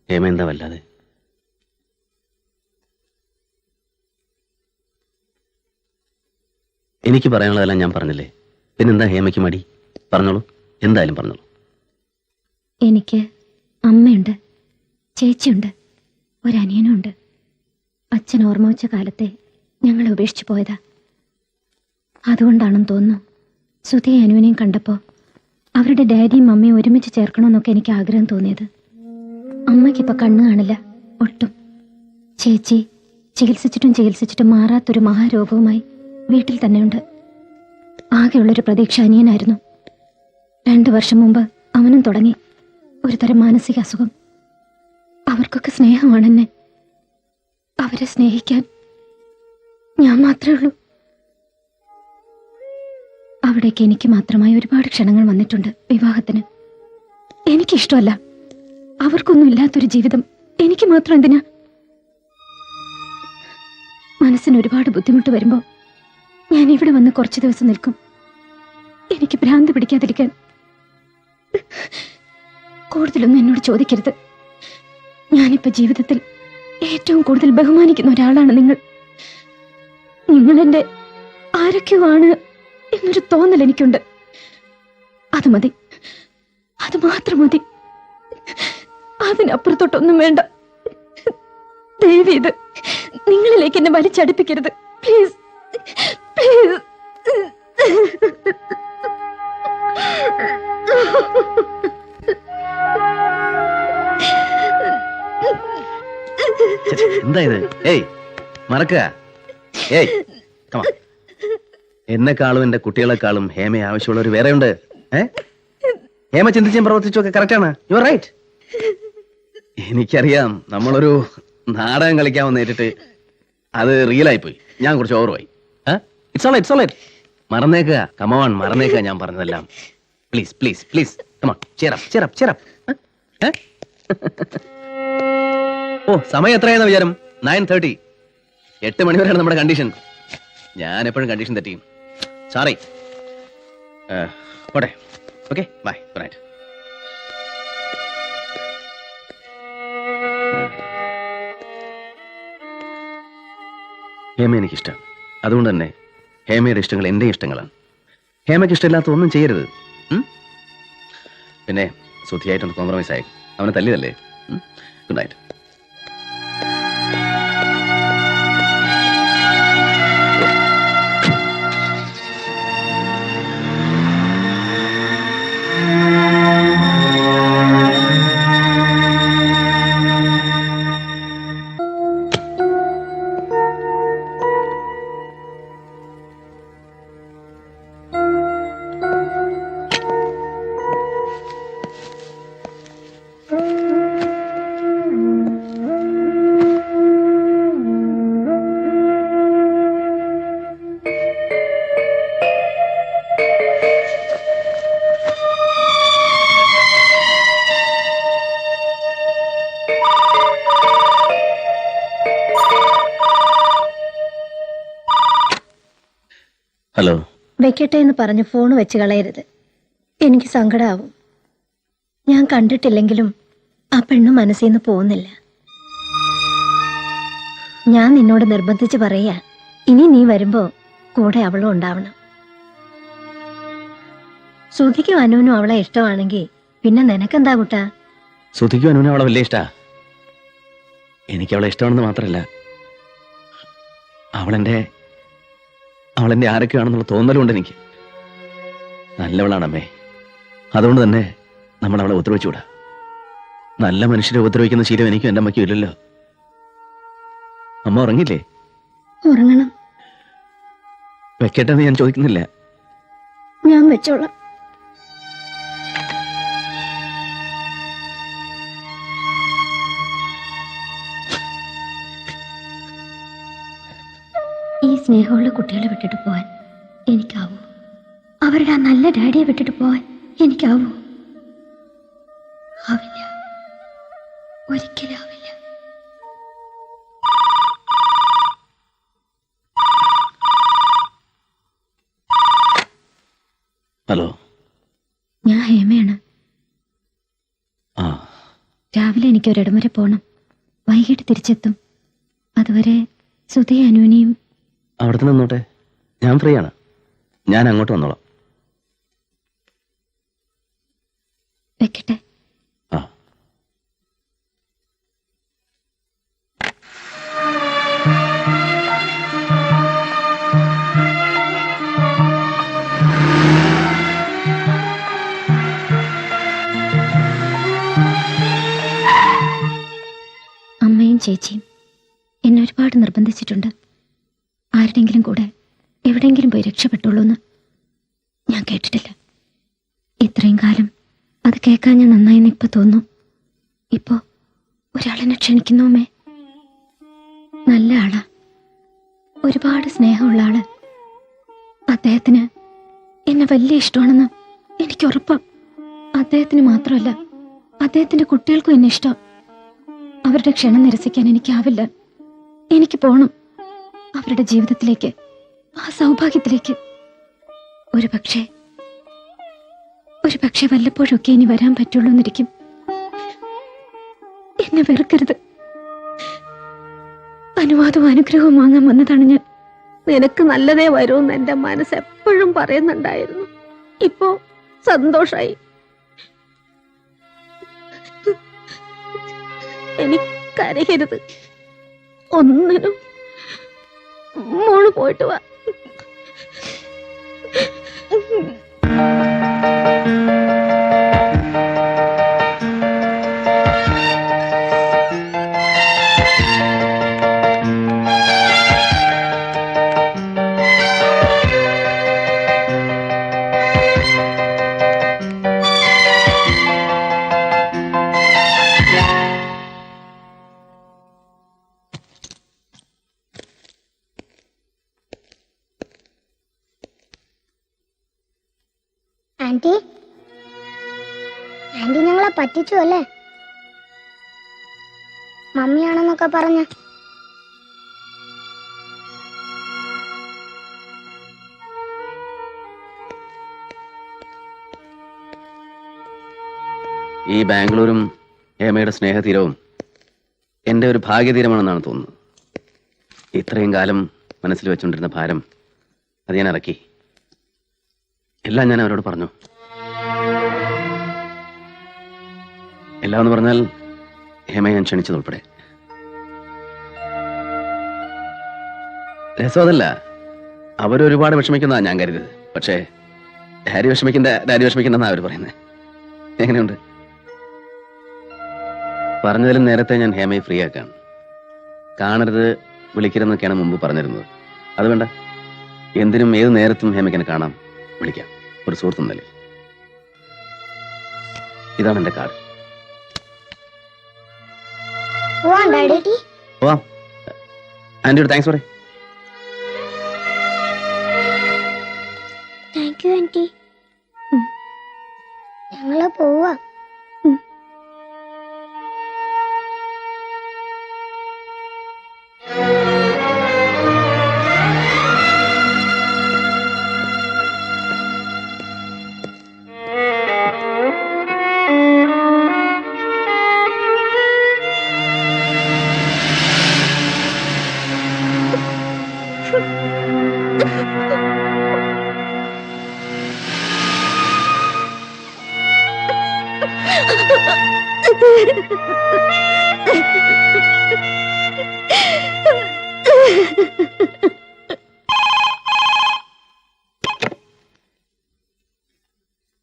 ഹേമ എന്താ വല്ലാതെ? എനിക്ക് പറയാനുള്ളതെല്ലാം ഞാൻ പറഞ്ഞില്ലേ, പിന്നെന്താ ഹേമയ്ക്ക് മടി? പറഞ്ഞോളൂ, എന്തായാലും പറഞ്ഞോളൂ. എനിക്ക് അമ്മയുണ്ട്, ചേച്ചിയുണ്ട്, ഒരനിയനുണ്ട്. അച്ഛൻ ഓർമ്മ വെച്ച കാലത്തെ ഞങ്ങളെ ഉപേക്ഷിച്ചു പോയതാ. അതുകൊണ്ടാണെന്ന് തോന്നുന്നു സുധിയെ അനുവിനെയും കണ്ടപ്പോൾ അവരുടെ ഡാഡിയും മമ്മിയും ഒരുമിച്ച് ചേർക്കണമെന്നൊക്കെ എനിക്ക് ആഗ്രഹം തോന്നിയത്. അമ്മയ്ക്കിപ്പോൾ കണ്ണ് കാണില്ല ഒട്ടും. ചേച്ചി ചികിത്സിച്ചിട്ടും മാറാത്തൊരു മഹാരോഗവുമായി വീട്ടിൽ തന്നെയുണ്ട്. ആകെയുള്ളൊരു പ്രതീക്ഷ അനിയനായിരുന്നു. 2 വർഷം മുമ്പ് അവനും തുടങ്ങി ഒരു തരം മാനസിക അസുഖം. അവർക്കൊക്കെ സ്നേഹമാണെന്നെ. അവരെ സ്നേഹിക്കാൻ ഞാൻ മാത്രമേ ഉള്ളൂ. അവിടേക്ക് എനിക്ക് മാത്രമായി ഒരുപാട് ക്ഷണങ്ങൾ വന്നിട്ടുണ്ട് വിവാഹത്തിന്. എനിക്കിഷ്ടമല്ല, അവർക്കൊന്നും ഇല്ലാത്തൊരു ജീവിതം എനിക്ക് മാത്രം എന്തിനാ? മനസ്സിന് ഒരുപാട് ബുദ്ധിമുട്ട് വരുമ്പോ ഞാൻ ഇവിടെ വന്ന് കുറച്ചു ദിവസം നിൽക്കും, എനിക്ക് ഭ്രാന്ത് പിടിക്കാതിരിക്കാൻ. കൂടുതലൊന്നും എന്നോട് ചോദിക്കരുത്. ഞാനിപ്പോ ജീവിതത്തിൽ ഏറ്റവും കൂടുതൽ ബഹുമാനിക്കുന്ന ഒരാളാണ് നിങ്ങൾ. നിങ്ങളെന്റെ ആരൊക്കെയോ ആണ് എന്നൊരു തോന്നൽ എനിക്കുണ്ട്. അത് മതി, അത് മാത്രം മതി. അതിനപ്പുറത്തോട്ടൊന്നും വേണ്ട. ദയവ് ഇത് നിങ്ങളിലേക്ക് എന്നെ വലിച്ചടുപ്പിക്കരുത്, പ്ലീസ് പ്ലീസ്. എന്താ ഇത്? ഏയ് മറക്കുക. ഏയ് എന്നെക്കാളും എന്റെ കുട്ടികളെക്കാളും ഹേമയെ ആവശ്യമുള്ളവർ വേറെയുണ്ട്. ഹേമ ചിന്തിച്ചും പ്രവർത്തിച്ചും ഒക്കെ കറക്റ്റാണ്. You are right. എനിക്കറിയാം, നമ്മളൊരു നാടകം കളിക്കാമെന്ന് നേരിട്ട് അത് റിയലായി പോയി. ഞാൻ കുറച്ച് ഓവറുമായി. It's all right. മറന്നേക്കുക, കമോൺ മറന്നേക്കുക ഞാൻ പറഞ്ഞതെല്ലാം. Please please please come on, cheer up. ഓ, സമയം എത്രയാണെന്ന് വിചാരം? 9:30. 8 മണി വരെയാണ് നമ്മുടെ കണ്ടീഷൻ. ഞാൻ എപ്പോഴും കണ്ടീഷൻ തെറ്റിയും. സോറി. പോട്ടെ. Okay, bye, good night. Hema എനിക്കിഷ്ടം. അതുകൊണ്ട് തന്നെ ഹേമയുടെ ഇഷ്ടങ്ങൾ എൻ്റെ ഇഷ്ടങ്ങളാണ്. ഹേമയ്ക്ക് ഇഷ്ടമില്ലാത്ത ഒന്നും ചെയ്യരുത്. പിന്നെ സുധിയായിട്ടൊന്ന് കോംപ്രമൈസ് ആയി. അവനെ തല്ലിയതല്ലേ. Good night. ഹലോ. വെക്കട്ടെ എന്ന് പറഞ്ഞ് ഫോൺ വെച്ച് കളയരുത്. എനിക്ക് സങ്കടമാവും. ഞാൻ കണ്ടിട്ടില്ലെങ്കിലും ആ പെണ്ണ് മനസ്സിൽ നിന്ന് പോകുന്നില്ല. ഞാൻ നിന്നോട് നിർബന്ധിച്ച് പറയാ, ഇനി നീ വരുമ്പോ കൂടെ അവളും ഉണ്ടാവണം. സുധിക്കും അനുവിനും അവളെ ഇഷ്ടമാണെങ്കിൽ പിന്നെ നിനക്കെന്താ കുട്ടാ? സുധിക്കും അനുവിനും അവളെ വലിയ ഇഷ്ടാ. എനിക്ക് അവളെ ഇഷ്ടമാണെന്ന് മാത്രമല്ല, അവളെന്റെ ആരൊക്കെയാണെന്നുള്ള തോന്നലുണ്ട് എനിക്ക്. നല്ലവളാണമ്മേ. അതുകൊണ്ട് തന്നെ നമ്മൾ അവളെ ഉപദ്രവിച്ചുകൂടാ. നല്ല മനുഷ്യരെ ഉപദ്രവിക്കുന്ന ശീലം എനിക്കും എൻ്റെ അമ്മയ്ക്കും ഇല്ലല്ലോ. അമ്മ ഉറങ്ങില്ലേ? ഉറങ്ങണം. വെക്കട്ടെന്ന് ഞാൻ ചോദിക്കുന്നില്ല. ഞാൻ വെച്ചോളാം. ഈ സ്നേഹമുള്ള കുട്ടികളെ വിട്ടിട്ട് പോവാൻ എനിക്കാവൂ? അവരുടെ ആ നല്ല ഡാഡിയെ വിട്ടിട്ട് പോവാൻ എനിക്കാവൂ? ആവില്ല, ഒരിക്കലും ആവില്ല. ഹലോ, ഞാൻ ഹേമയാണ്. രാവിലെ എനിക്ക് എനിക്ക് ഒരിടം വരെ പോകണം. വൈകിട്ട് തിരിച്ചെത്തും. അതുവരെ സുധയും അനുവിനെയും. അവിടെ തന്നെ നിന്നോട്ടെ, ഞാൻ ഫ്രീ ആണ്. ഞാൻ അങ്ങോട്ട് വന്നോളാം. വെക്കട്ടെ. ആ. അമ്മയും ചേച്ചിയും എന്നെ ഒരുപാട് നിർബന്ധിച്ചിട്ടുണ്ട്. ആരുടെങ്കിലും കൂടെ എവിടെയെങ്കിലും പോയി രക്ഷപ്പെട്ടുള്ളൂന്ന്. ഞാൻ കേട്ടിട്ടില്ല. ഇത്രയും കാലം അത് കേൾക്കാൻ ഞാൻ നന്നായെന്ന് ഇപ്പൊ തോന്നുന്നു. ഇപ്പോ ഒരാളെന്നെ ക്ഷണിക്കുന്നു. അമ്മേ, നല്ല ആളാ, ഒരുപാട് സ്നേഹമുള്ള ആള്. അദ്ദേഹത്തിന് എന്നെ വലിയ ഇഷ്ടമാണെന്ന് എനിക്ക് ഉറപ്പാ. അദ്ദേഹത്തിന് മാത്രമല്ല, അദ്ദേഹത്തിന്റെ കുട്ടികൾക്കും എന്നെ ഇഷ്ടം. അവരുടെ ക്ഷണം നിരസിക്കാൻ എനിക്കാവില്ല. എനിക്ക് പോണം അവരുടെ ജീവിതത്തിലേക്ക്, ആ സൗഭാഗ്യത്തിലേക്ക്. ഒരു പക്ഷേ വല്ലപ്പോഴൊക്കെ ഇനി വരാൻ പറ്റുള്ളൂ എന്നിരിക്കും. എന്നെ വെറുക്കരുത്. അനുവാദവും അനുഗ്രഹവും വാങ്ങാൻ വന്നതാണ് ഞാൻ. നിനക്ക് നല്ലതേ വരുമെന്ന് എന്റെ മനസ്സ് എപ്പോഴും പറയുന്നുണ്ടായിരുന്നു. ഇപ്പോ സന്തോഷായി. എനിക്കരയരുത് ഒന്നിനും. മോള് പോയിട്ട് വാ. ആന്റി, ആന്റി ഞങ്ങളെ പറ്റിച്ചു അല്ലേ? മമ്മിയാണെന്നൊക്കെ പറഞ്ഞ. ഈ ബാംഗ്ലൂരും ഹേമയുടെ സ്നേഹതീരവും എൻ്റെ ഒരു ഭാഗ്യതീരമാണെന്നാണ് തോന്നുന്നത്. ഇത്രയും കാലം മനസ്സിൽ വെച്ചുകൊണ്ടിരുന്ന ഭാരം അത് ഞാൻ ഇറക്കി. എല്ലാം ഞാൻ അവരോട് പറഞ്ഞു. എല്ലാം എന്ന് പറഞ്ഞാൽ ഹേമയെ ഞാൻ ക്ഷണിച്ചതുൾപ്പെടെ. രസം അതല്ല, അവരൊരുപാട് വിഷമിക്കുന്നതാ ഞാൻ കരുതിയത്. പക്ഷേ ഡാഡി വിഷമിക്കണ്ടെന്നാ അവർ പറയുന്നത്. എങ്ങനെയുണ്ട്? പറഞ്ഞതിലും നേരത്തെ ഞാൻ ഹേമയെ ഫ്രീ ആക്കാണ്. കാണരുത്, വിളിക്കരുതെന്നൊക്കെയാണ് മുമ്പ് പറഞ്ഞിരുന്നത്. അത് വേണ്ട. എന്തിനും ഏത് നേരത്തും ഹേമയ്ക്കെന്നെ കാണാം, വിളിക്കാം, ഒരു സുഹൃത്തും നിലയിൽ. ഇതാണ് എന്റെ കാർഡ്. പോവാം. ആന്റിയോട് താങ്ക്സ് പറയ്. Thank you aunty. ഞങ്ങള് പോവാ.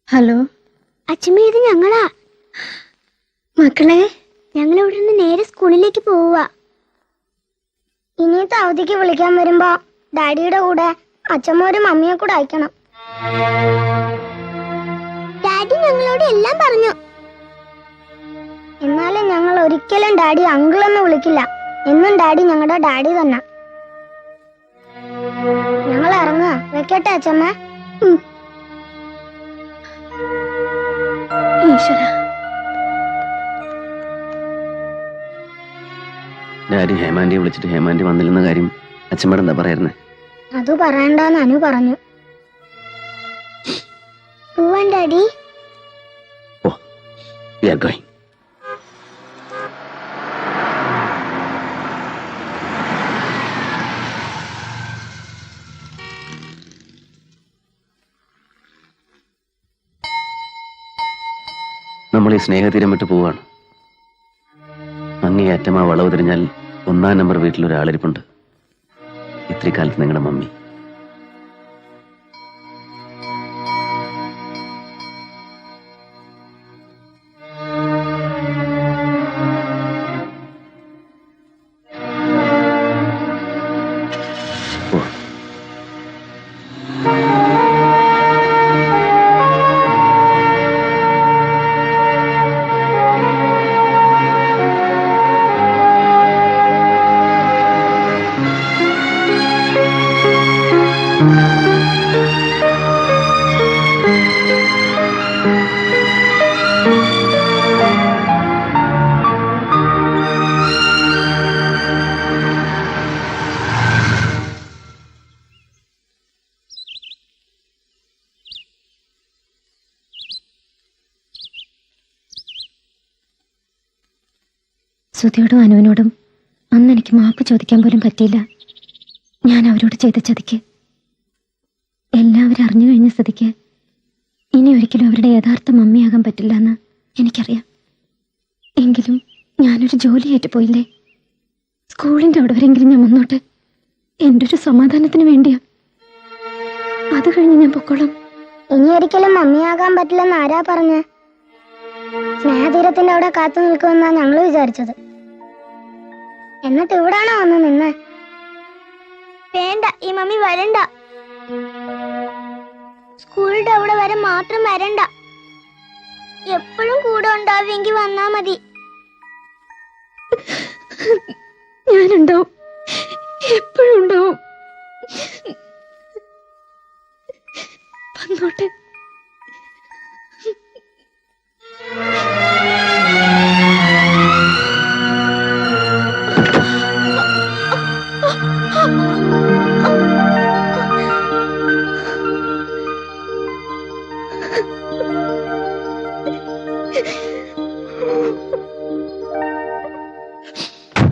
ഹലോ അച്ഛമ്മ, ഇത് ഞങ്ങളാ. മക്കളെ, ഞങ്ങൾ ഇവിടെ നിന്ന് നേരെ സ്കൂളിലേക്ക് പോവുക. ഇനിയത്തെ അവധിക്ക് വിളിക്കാൻ വരുമ്പോ ഡാഡിയുടെ കൂടെ അച്ഛമ്മ ഒരു മമ്മിയെ കൂടെ അയക്കണം. ഡാഡി ഞങ്ങളോട് എല്ലാം പറഞ്ഞു. എന്നാലും ഞങ്ങൾ ഒരിക്കലും ഡാഡി അങ്കിൾ എന്ന് വിളിക്കില്ല. എന്നും ഡാഡി ഞങ്ങളുടെ ഡാഡി തന്നെ. ഞങ്ങൾ ഇറങ്ങുക. വെക്കട്ടെ അച്ഛമ്മ? ഈശ്വര. ഡാഡി ഹേമാന്റിയെ വിളിച്ചിട്ട് ഹേമാന്റി വന്നില്ലെന്ന കാര്യം അച്ഛമ്മയുടെ എന്താ പറയായിരുന്നേ? അത് പറയണ്ടെന്ന് അനു പറഞ്ഞു. പോവാൻ daddy. Oh, we are going. Snehatheeram വിട്ട് പോവാണ്. അങ്ങേയറ്റം ആ വളവ് തിരിഞ്ഞാൽ 1-ാം നമ്പർ വീട്ടിലൊരാളിരിപ്പുണ്ട്. ഇത്തിരി കാലത്ത് നിങ്ങളുടെ മമ്മി. ശ്രുതിയോടും അനുവിനോടും അന്ന് എനിക്ക് മാപ്പ് ചോദിക്കാൻ പോലും പറ്റിയില്ല. ഞാൻ അവരോട് ചെയ്ത ചതിക്ക്. എല്ലാവരും അറിഞ്ഞു കഴിഞ്ഞ സ്ഥിതിക്ക് ഇനി ഒരിക്കലും അവരുടെ യഥാർത്ഥ മമ്മിയാകാൻ പറ്റില്ല എന്ന് എനിക്കറിയാം. എങ്കിലും ഞാനൊരു ജോലിയായിട്ട് പോയില്ലേ. സ്കൂളിൻ്റെ അവിടെ വരെങ്കിലും ഞാൻ വന്നോട്ടെ. എൻ്റെ ഒരു സമാധാനത്തിന് വേണ്ടിയാ. അത് കഴിഞ്ഞ് ഞാൻ പൊക്കോളാം. ഇനി ഒരിക്കലും മമ്മിയാകാൻ പറ്റില്ലെന്ന് ആരാ പറഞ്ഞ? സ്നേഹതീരത്തിന്റെ അവിടെ കാത്തു നിൽക്കുമെന്നാ ഞങ്ങള് വിചാരിച്ചത്. എന്നിട്ട് ഇവിടാണോ വന്ന് നിന്ന്? വേണ്ട, ഈ മമ്മി വരണ്ട. സ്കൂളിന്റെ അവിടെ വരെ മാത്രം വരണ്ട. എപ്പോഴും കൂടെ ഉണ്ടാവുമെങ്കിൽ വന്നാ മതി. ഞാനുണ്ടാവും, എപ്പോഴും ഉണ്ടാവും. വന്നോട്ടെ.